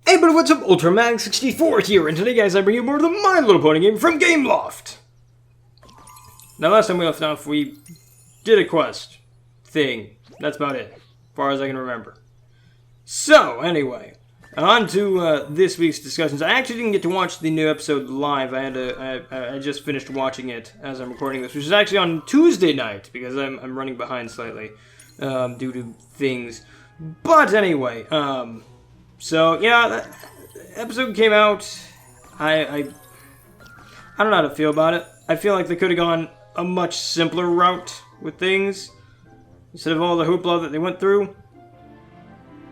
Hey, but what's up? Ultramag64 here, and today, guys, I bring you more of the My Little Pony game from Gameloft. Now, last time we left off, we did a quest thing. That's about it, as far as I can remember. So, anyway, on to this week's discussions. I actually didn't get to watch the new episode live. I just finished watching it as I'm recording this, which is actually on Tuesday night, because I'm running behind slightly due to things. But anyway, so, yeah, that episode came out. I don't know how to feel about it. I feel like they could have gone a much simpler route with things instead of all the hoopla that they went through.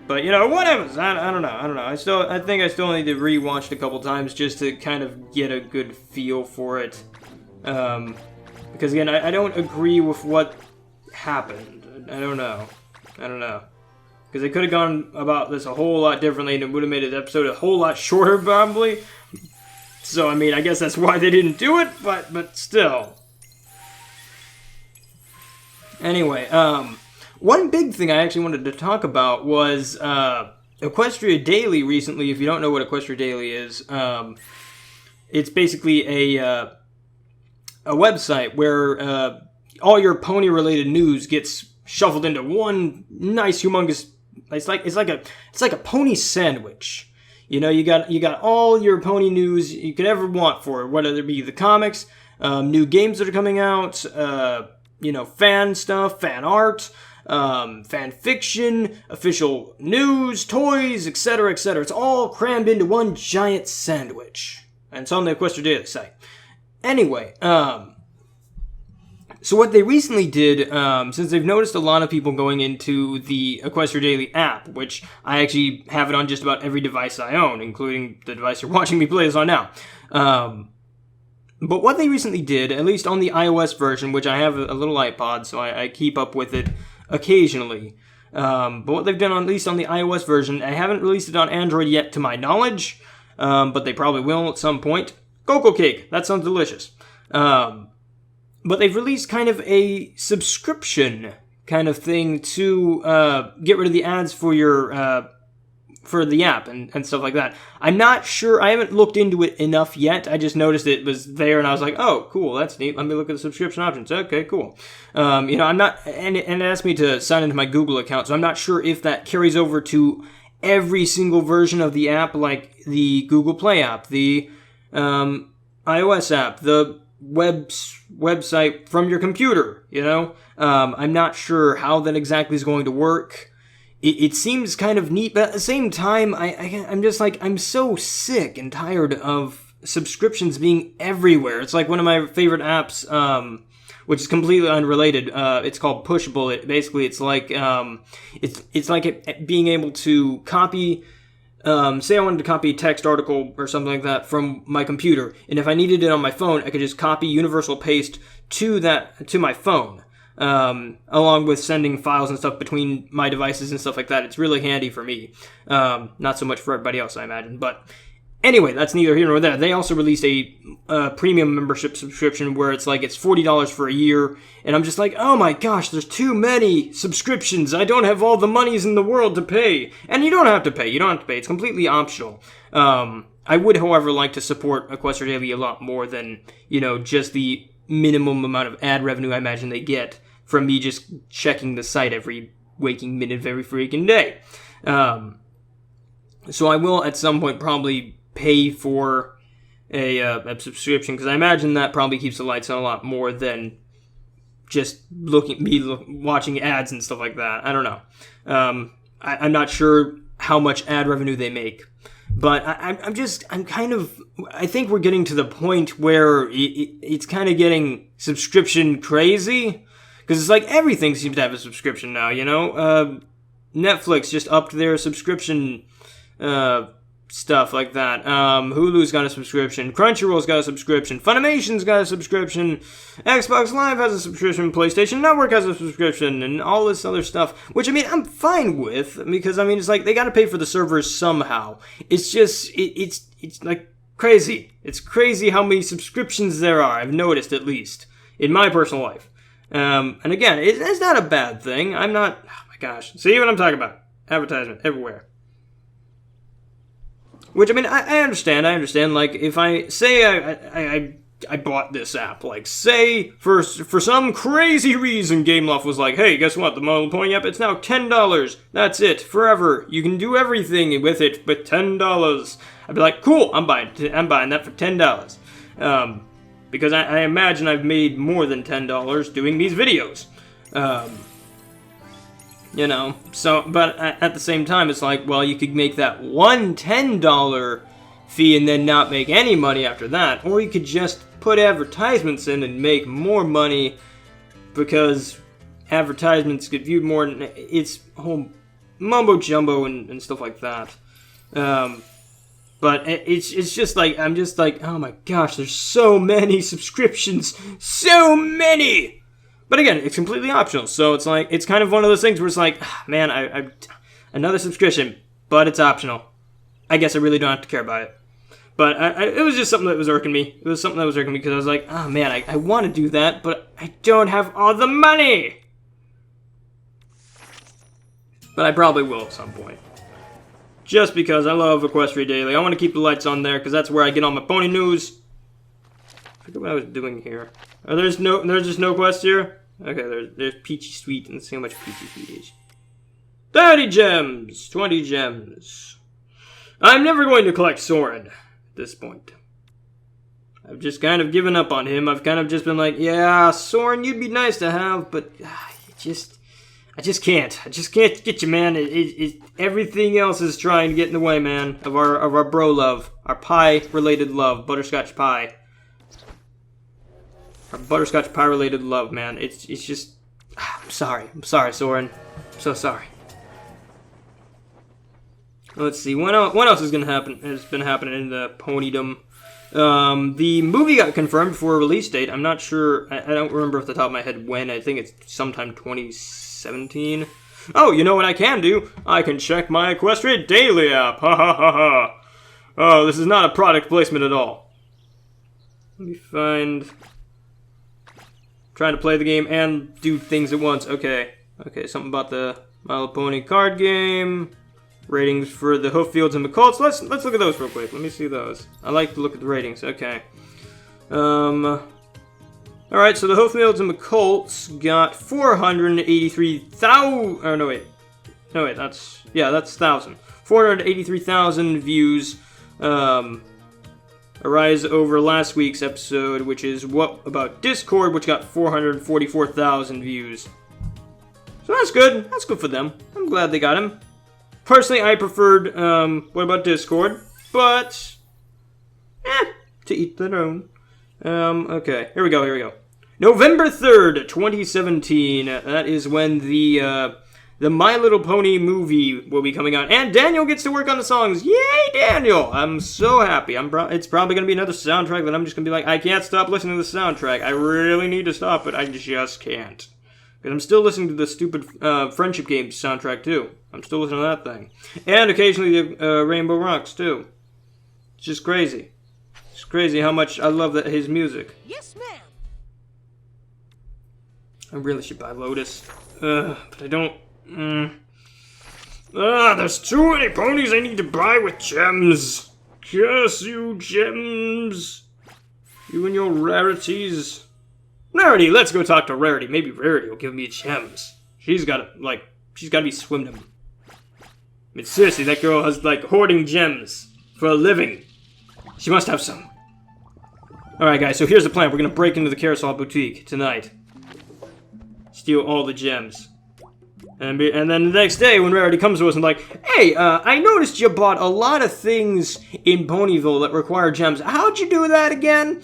But, you know, whatever. I don't know. I think I still need to rewatch it a couple times just to kind of get a good feel for it. Because, again, I don't agree with what happened. I don't know. Because they could have gone about this a whole lot differently, and it would have made the episode a whole lot shorter, probably. So, I mean, I guess that's why they didn't do it, but still. Anyway, one big thing I actually wanted to talk about was Equestria Daily recently. If you don't know what Equestria Daily is, it's basically a website where all your pony-related news gets shuffled into one nice, humongous. It's like a pony sandwich. You know, you got all your pony news you could ever want for it, whether it be the comics, new games that are coming out, you know, fan stuff, fan art, fan fiction, official news, toys, etc., etc. It's all crammed into one giant sandwich, and it's on the Equestria Daily site. Anyway, so what they recently did, since they've noticed a lot of people going into the Equestria Daily app, which I actually have it on just about every device I own, including the device you're watching me play this on now. But what they recently did, at least on the iOS version, which I have a little iPod, so I keep up with it occasionally. But what they've done, at least on the iOS version, I haven't released it on Android yet to my knowledge, but they probably will at some point. Cocoa cake, that sounds delicious. But they've released kind of a subscription kind of thing to get rid of the ads for your for the app and stuff like that. I'm not sure. I haven't looked into it enough yet. I just noticed it was there, and I was like, "Oh, cool, that's neat. Let me look at the subscription options." Okay, cool. You know, I'm not, and it asked me to sign into my Google account, so I'm not sure if that carries over to every single version of the app, like the Google Play app, the iOS app, the website from your computer, you know? I'm not sure how that exactly is going to work. It seems kind of neat, but at the same time, I'm just like, I'm so sick and tired of subscriptions being everywhere. It's like one of my favorite apps, which is completely unrelated. It's called Pushable. Basically, it's like, it's like being able to copy. Say I wanted to copy a text article or something like that from my computer, and if I needed it on my phone, I could just copy universal paste to my phone, along with sending files and stuff between my devices and stuff like that. It's really handy for me, not so much for everybody else, I imagine. But anyway, that's neither here nor there. They also released a premium membership subscription where it's like it's $40 for a year, and I'm just like, oh my gosh, there's too many subscriptions. I don't have all the monies in the world to pay. And you don't have to pay. It's completely optional. I would, however, like to support Equestria Daily a lot more than, you know, just the minimum amount of ad revenue I imagine they get from me just checking the site every waking minute of every freaking day. So I will at some point probably pay for a subscription, because I imagine that probably keeps the lights on a lot more than just watching ads and stuff like that. I don't know. I'm not sure how much ad revenue they make, but I think we're getting to the point where it's kind of getting subscription crazy, because it's like everything seems to have a subscription now, you know? Netflix just upped their subscription stuff like that. Hulu's got a subscription. Crunchyroll's got a subscription. Funimation's got a subscription. Xbox Live has a subscription. PlayStation Network has a subscription, and all this other stuff. Which, I mean, I'm fine with, because, I mean, it's like they got to pay for the servers somehow. It's just, it's like crazy. It's crazy how many subscriptions there are. I've noticed, at least in my personal life. And again, it's not a bad thing. I'm not. Oh my gosh. See what I'm talking about? Advertisement everywhere. Which, I mean, I understand, like, if I, say I bought this app, like, say, for some crazy reason, Gameloft was like, hey, guess what, the My Little Pony app, it's now $10, that's it, forever, you can do everything with it, but $10, I'd be like, cool, I'm buying that for $10, because I imagine I've made more than $10 doing these videos, you know, so, but at the same time, it's like, well, you could make that one $10 fee and then not make any money after that, or you could just put advertisements in and make more money because advertisements get viewed more, and it's whole mumbo jumbo and stuff like that. But it's just like, I'm just like, oh my gosh, there's so many subscriptions, so many. But again, it's completely optional, so it's like, it's kind of one of those things where it's like, man, I another subscription, but it's optional. I guess I really don't have to care about it. But it was just something that was irking me. It was something that was irking me because I was like, oh man, I want to do that, but I don't have all the money. But I probably will at some point. Just because I love Equestria Daily. I want to keep the lights on there because that's where I get all my pony news. I forget what I was doing here. There's just no quest here? Okay, there's Peachy Sweet. Let's see how much Peachy Sweet is. 30 gems! 20 gems. I'm never going to collect Soren at this point. I've just kind of given up on him. I've kind of just been like, yeah, Soren, you'd be nice to have, but I just can't. I just can't get you, man. Everything else is trying to get in the way, man, of our bro love. Our pie-related love. Butterscotch pie. Our butterscotch pie-related love, man. It's just... I'm sorry, Soren. I'm so sorry. Let's see, what else is gonna happen? Has been happening in the ponydom. The movie got confirmed for a release date. I'm not sure. I don't remember off the top of my head when. I think it's sometime 2017. Oh, you know what I can do? I can check my Equestria Daily app. Ha ha ha ha. Oh, this is not a product placement at all. Let me find. Trying to play the game and do things at once. Okay, something about the My Little Pony card game. Ratings for the Hooffields and McColts. Let's look at those real quick. Let me see those. I like to look at the ratings. Okay. Alright, so the Hooffields and McColts got 483,000... Oh, no, wait. No, wait, that's 1,000. 483,000 views. A rise over last week's episode, which is What About Discord, which got 444,000 views. So that's good. That's good for them. I'm glad they got him. Personally, I preferred, What About Discord, but, to each their own. Okay, here we go. November 3rd, 2017, that is when the My Little Pony movie will be coming out, and Daniel gets to work on the songs. Yay, Daniel! I'm so happy. It's probably going to be another soundtrack that I'm just going to be like, I can't stop listening to the soundtrack. I really need to stop, but I just can't. Because I'm still listening to the stupid Friendship Games soundtrack, too. I'm still listening to that thing. And occasionally the Rainbow Rocks, too. It's just crazy. It's crazy how much I love his music. Yes, ma'am. I really should buy Lotus. But I don't... there's too many ponies I need to buy with gems. Curse you, gems. You and your rarities. Rarity, let's go talk to Rarity. Maybe Rarity will give me gems. She's gotta be swimming them. I mean, seriously, that girl has, hoarding gems for a living. She must have some. Alright, guys, so here's the plan. We're gonna break into the Carousel Boutique tonight. Steal all the gems. And then the next day, when Rarity comes to us and hey, I noticed you bought a lot of things in Ponyville that require gems. How'd you do that again?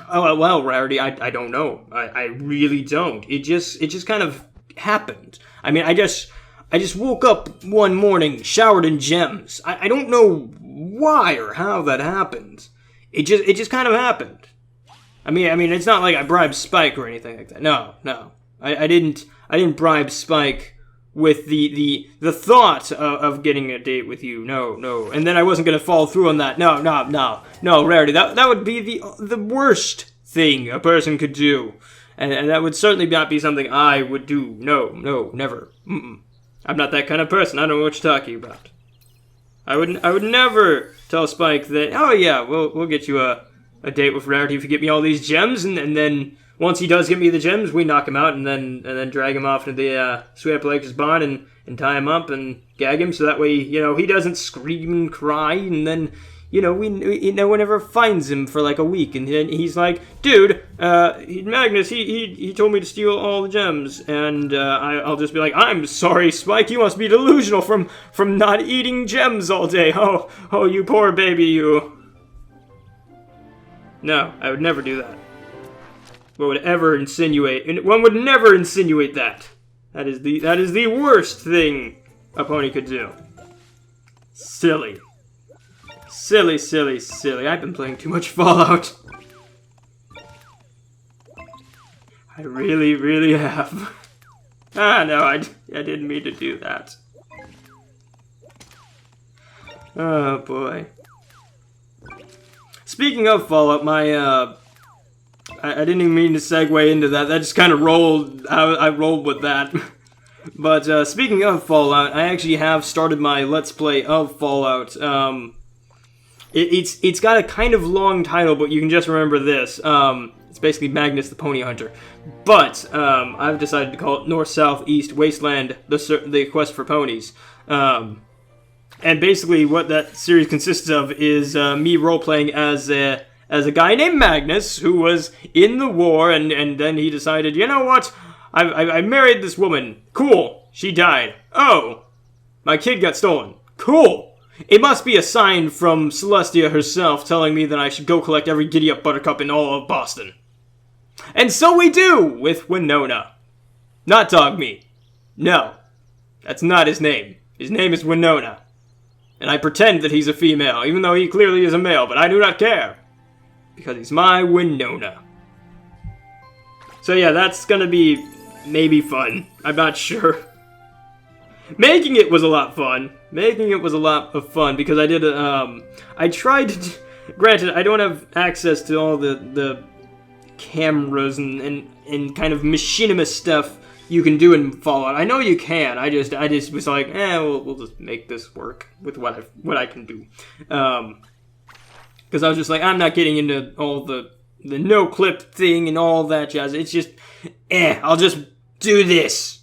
Oh, well, Rarity, I don't know. I really don't. It just kind of happened. I mean, I just woke up one morning, showered in gems. I don't know why or how that happened. It just kind of happened. I mean, it's not like I bribed Spike or anything like that. No. I didn't bribe Spike with the thought of getting a date with you. No. And then I wasn't gonna follow through on that. No, Rarity. That would be the worst thing a person could do. And that would certainly not be something I would do. No, never. I'm not that kind of person. I don't know what you're talking about. I would never tell Spike that, oh yeah, we'll get you a date with Rarity if you get me all these gems, and then once he does get me the gems, we knock him out and then drag him off into the Sweet Apple Acres barn and tie him up and gag him so that way, he doesn't scream and cry, and then, no one ever finds him for like a week, and then he's like, dude, Magnus, he told me to steal all the gems, and I'll just be like, I'm sorry, Spike, you must be delusional from not eating gems all day. Oh, you poor baby, you. No, I would never do that. One would never insinuate that. That is the worst thing a pony could do. Silly. Silly, silly, silly. I've been playing too much Fallout. I really, really have. No, I didn't mean to do that. Oh, boy. Speaking of Fallout, I didn't even mean to segue into that. That just kind of rolled. I rolled with that. But speaking of Fallout, I actually have started my Let's Play of Fallout. It's got a kind of long title, but you can just remember this. It's basically Magnus the Pony Hunter. But I've decided to call it North, South, East, Wasteland, the Quest for Ponies. And basically what that series consists of is me role-playing as a guy named Magnus who was in the war, and then he decided, you know what? I married this woman. Cool. She died. Oh. My kid got stolen. Cool. It must be a sign from Celestia herself telling me that I should go collect every giddy-up buttercup in all of Boston. And so we do with Winona. Not Dogmeat. No. That's not his name. His name is Winona. And I pretend that he's a female, even though he clearly is a male, but I do not care. Because he's my Winona. So yeah, that's gonna be maybe fun. I'm not sure. Making it was a lot fun. Making it was a lot of fun because I did I tried to... Granted, I don't have access to all the cameras and kind of machinima stuff you can do in Fallout. I know you can. I just was like, we'll just make this work with what I can do. Because I was just like, I'm not getting into all the no-clip thing and all that jazz. It's just, I'll just do this.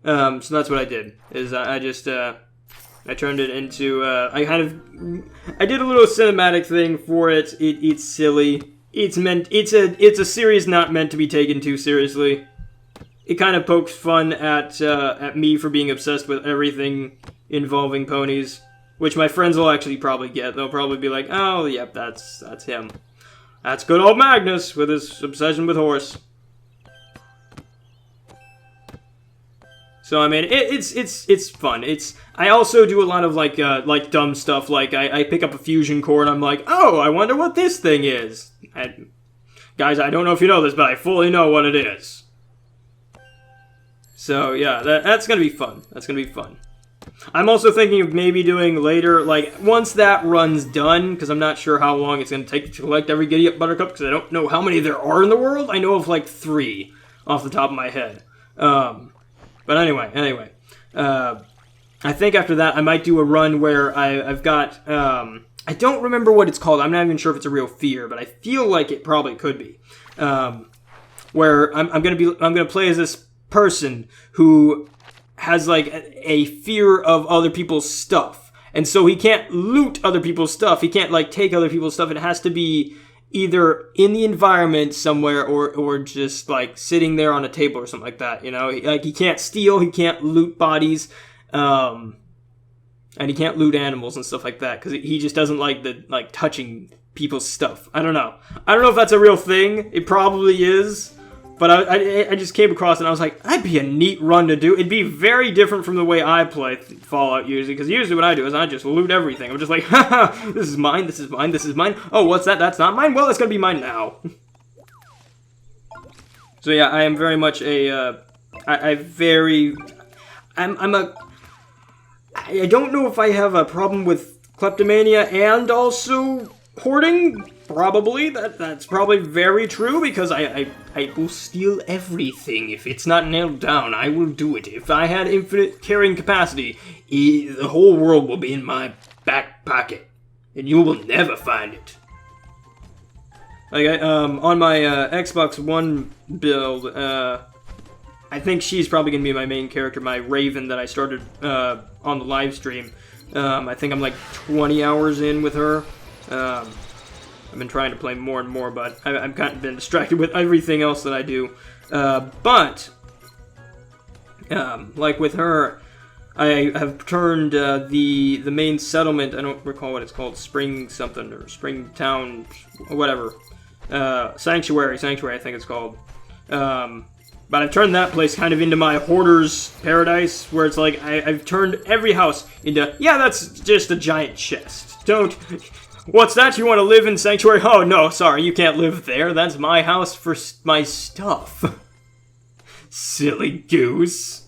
So that's what I did, is I turned it into, I did a little cinematic thing for it. It's silly. It's a series not meant to be taken too seriously. It kind of pokes fun at me for being obsessed with everything involving ponies, which my friends will actually probably get. They'll probably be like, oh, yep, that's him. That's good old Magnus with his obsession with horse. So I mean, it's fun. I also do a lot of like dumb stuff. Like I pick up a fusion core and I'm like, oh, I wonder what this thing is. And guys, I don't know if you know this, but I fully know what it is. So yeah, that's gonna be fun. That's gonna be fun. I'm also thinking of maybe doing later, like once that run's done, because I'm not sure how long it's gonna take to collect every giddy-up buttercup, because I don't know how many there are in the world. I know of like 3 off the top of my head. But anyway, I think after that I might do a run where I've got, I don't remember what it's called. I'm not even sure if it's a real fear, but I feel like it probably could be. Where I'm gonna play as this person who has like a fear of other people's stuff, and so he can't loot other people's stuff. He can't like take other people's stuff. It has to be either in the environment somewhere or just like sitting there on a table or something like that, like he can't steal, he can't loot bodies, and he can't loot animals and stuff like that because he just doesn't like touching people's stuff. I don't know if that's a real thing. It probably is, but I just came across it and I was like, that'd be a neat run to do. It'd be very different from the way I play Fallout usually, because usually what I do is I just loot everything. I'm just like, haha, this is mine, this is mine, this is mine. Oh, what's that? That's not mine? Well, it's gonna be mine now. So yeah, I am very much I don't know if I have a problem with kleptomania and also hoarding. Probably. That's probably very true, because I will steal everything. If it's not nailed down, I will do it. If I had infinite carrying capacity, the whole world will be in my back pocket, and you will never find it. Like, on my Xbox One build, I think she's probably going to be my main character, my Raven that I started on the live stream. I think I'm like 20 hours in with her. I've been trying to play more and more, but I've kind of been distracted with everything else that I do. But, like with her, I have turned the main settlement, I don't recall what it's called, Spring something, or Springtown, whatever. Sanctuary, I think it's called. But I've turned that place kind of into my hoarder's paradise, where it's like, I've turned every house into, yeah, that's just a giant chest. What's that? You want to live in Sanctuary? Oh, no, sorry, you can't live there. That's my house for my stuff. Silly goose.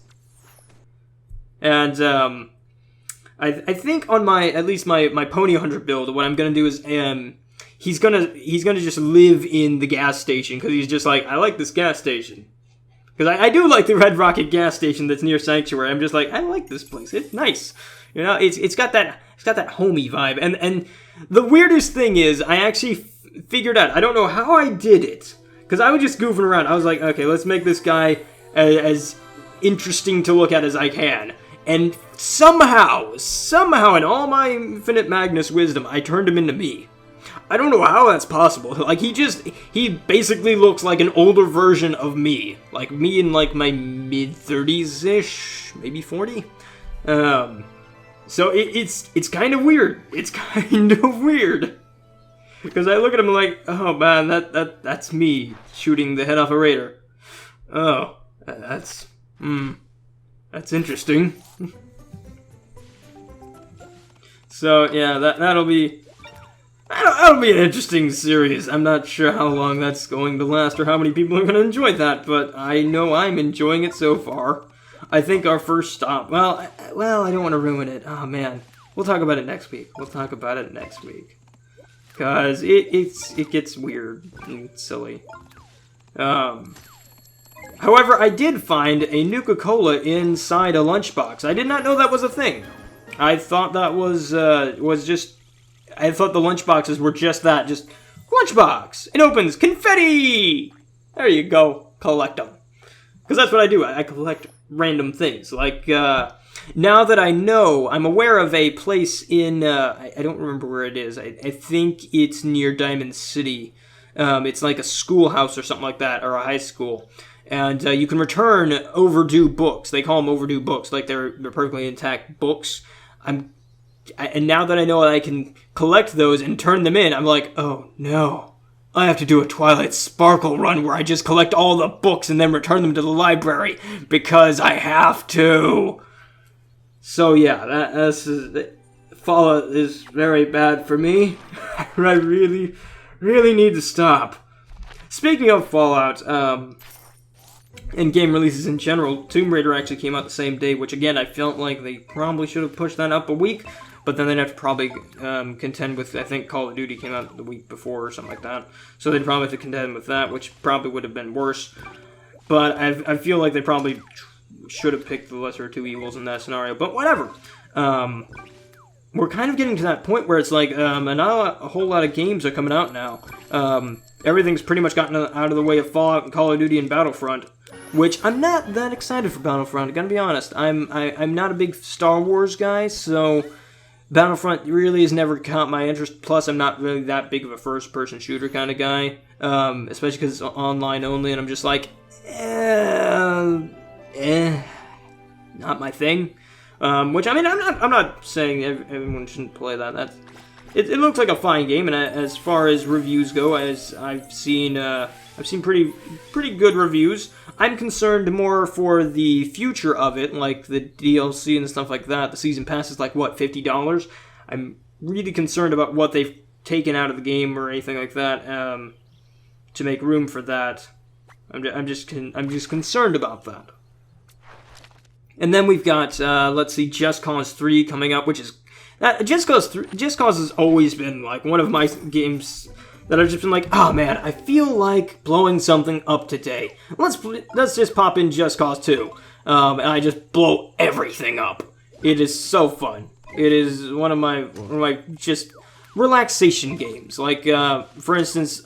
And, I think on at least my Pony Hunter build, what I'm gonna do is, he's gonna just live in the gas station, because he's just like, I like this gas station. Because I do like the Red Rocket gas station that's near Sanctuary. I'm just like, I like this place. It's nice. You know, it's got that homey vibe. And the weirdest thing is, I actually figured out, I don't know how I did it, because I was just goofing around. I was like, okay, let's make this guy as interesting to look at as I can. And somehow, in all my infinite Magnus wisdom, I turned him into me. I don't know how that's possible. Like, he basically looks like an older version of me. Like, me in, like, my mid-30s-ish, maybe 40? So it's kind of weird. It's kind of weird. Because I look at him like, oh man, that's me shooting the head off a raider. Oh, that's interesting. So, yeah, that'll be an interesting series. I'm not sure how long that's going to last or how many people are going to enjoy that, but I know I'm enjoying it so far. I think our first stop... Well, I don't want to ruin it. Oh, man. We'll talk about it next week. Because it gets weird and silly. However, I did find a Nuka-Cola inside a lunchbox. I did not know that was a thing. I thought that was just... I thought the lunchboxes were just that. Just, lunchbox! It opens! Confetti! There you go. Collect them. Because that's what I do. I collect random things. Like, now that I know, I'm aware of a place in, I don't remember where it is. I think it's near Diamond City. It's like a schoolhouse or something like that, or a high school. And you can return overdue books. They call them overdue books, like they're perfectly intact books. And now that I know I can collect those and turn them in, I'm like, oh no. I have to do a Twilight Sparkle run where I just collect all the books and then return them to the library because I have to. So yeah, Fallout is very bad for me. I really, really need to stop. Speaking of Fallout, and game releases in general, Tomb Raider actually came out the same day, which again, I felt like they probably should have pushed that up a week, but then they'd have to probably contend with, I think Call of Duty came out the week before or something like that, so they'd probably have to contend with that, which probably would have been worse, but I feel like they probably should have picked the lesser of two evils in that scenario, but whatever. We're kind of getting to that point where it's like, not a whole lot of games are coming out now. Everything's pretty much gotten out of the way of Fallout and Call of Duty and Battlefront, which I'm not that excited for Battlefront, gotta be honest. I'm not a big Star Wars guy, so Battlefront really has never caught my interest, plus I'm not really that big of a first-person shooter kind of guy, especially because it's online only, and I'm just like, not my thing. Which, I mean, I'm not saying everyone shouldn't play that. It looks like a fine game, and as far as reviews go, as I've seen pretty good reviews. I'm concerned more for the future of it, like the DLC and stuff like that. The season pass is like, what, $50? I'm really concerned about what they've taken out of the game or anything like that to make room for that. I'm just concerned about that. And then we've got, let's see, Just Cause 3 coming up, which is... Just Cause has always been, like, one of my games that I've just been like, oh man, I feel like blowing something up today. Let's just pop in Just Cause 2. And I just blow everything up. It is so fun. It is one of my just relaxation games. Like, for instance,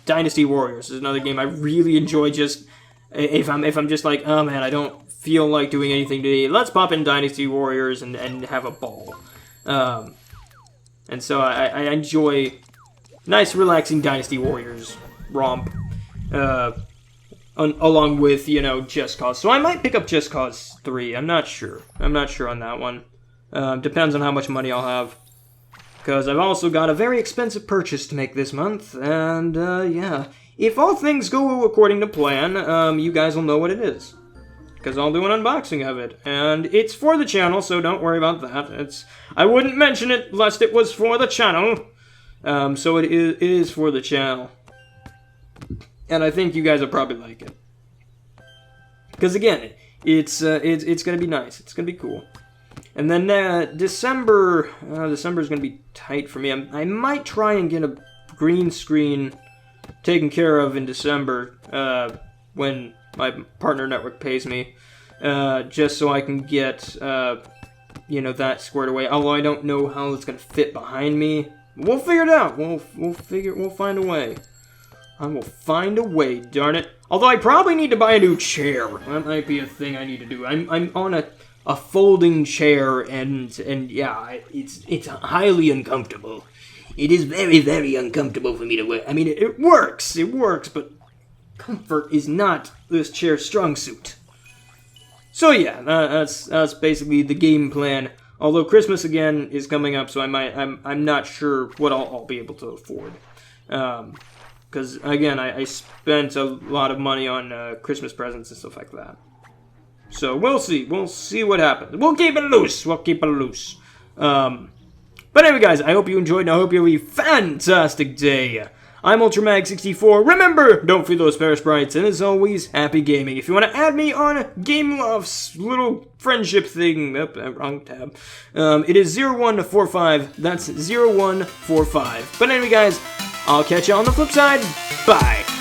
Dynasty Warriors is another game I really enjoy. Just if I'm just like, oh man, I don't feel like doing anything today, let's pop in Dynasty Warriors and have a ball. And so I enjoy nice, relaxing Dynasty Warriors romp, along with, you know, Just Cause. So I might pick up Just Cause 3. I'm not sure. I'm not sure on that one. Depends on how much money I'll have. Because I've also got a very expensive purchase to make this month, and, yeah. If all things go according to plan, you guys will know what it is. Because I'll do an unboxing of it. And it's for the channel, so don't worry about that. I wouldn't mention it lest it was for the channel. So it is for the channel. And I think you guys will probably like it. Because again, it's gonna be nice. It's gonna be cool. And then December is gonna be tight for me. I might try and get a green screen taken care of in December when my partner network pays me, just so I can get you know, that squared away. Although I don't know how it's gonna fit behind me. We'll figure it out. We'll find a way. I will find a way, darn it. Although I probably need to buy a new chair. That might be a thing I need to do. I'm on a folding chair, and yeah, it's highly uncomfortable. It is very, very uncomfortable for me to wear. I mean, it works, but comfort is not this chair's strong suit. So yeah, that's basically the game plan. Although Christmas again is coming up, so I'm not sure what I'll be able to afford. Because again, I spent a lot of money on Christmas presents and stuff like that. So we'll see what happens. We'll keep it loose. But anyway, guys, I hope you enjoyed, and I hope you have a fantastic day. I'm UltraMag64. Remember, don't feed those fair sprites, and as always, happy gaming. If you want to add me on Game Love's little friendship thing, wrong tab, it is 0145. That's 0145. But anyway, guys, I'll catch you on the flip side. Bye.